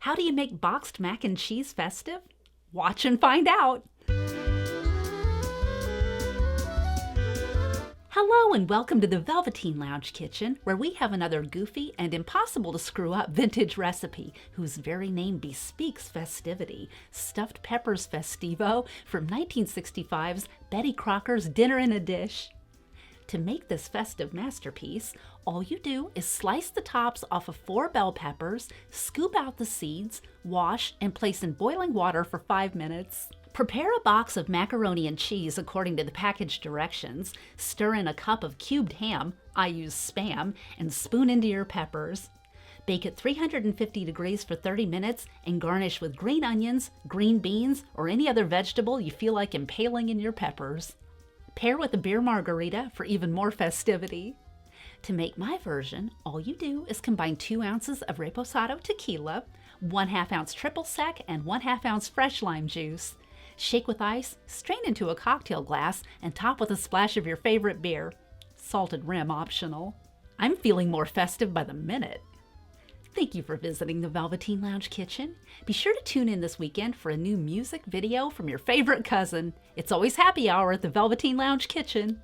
How do you make boxed mac and cheese festive? Watch and find out! Hello and welcome to the Velveteen Lounge Kitchen, where we have another goofy and impossible to screw up vintage recipe whose very name bespeaks festivity, stuffed Peppers Festivo from 1965's Betty Crocker's Dinner in a Dish. To make this festive masterpiece, all you do is slice the tops off of 4 bell peppers, scoop out the seeds, wash, and place in boiling water for 5 minutes. Prepare a box of macaroni and cheese according to the package directions, stir in a cup of cubed ham, I use Spam, and spoon into your peppers. Bake at 350 degrees for 30 minutes and garnish with green onions, green beans, or any other vegetable you feel like impaling in your peppers. Pair with a Beer Margarita for even more festivity. To make my version, all you do is combine 2 ounces of Reposado tequila, 1/2 ounce triple sec, and 1/2 ounce fresh lime juice. Shake with ice, strain into a cocktail glass, and top with a splash of your favorite beer. Salted rim optional. I'm feeling more festive by the minute. Thank you for visiting the Velveteen Lounge Kitchen. Be sure to tune in this weekend for a new music video from your favorite cousin. It's always happy hour at the Velveteen Lounge Kitchen.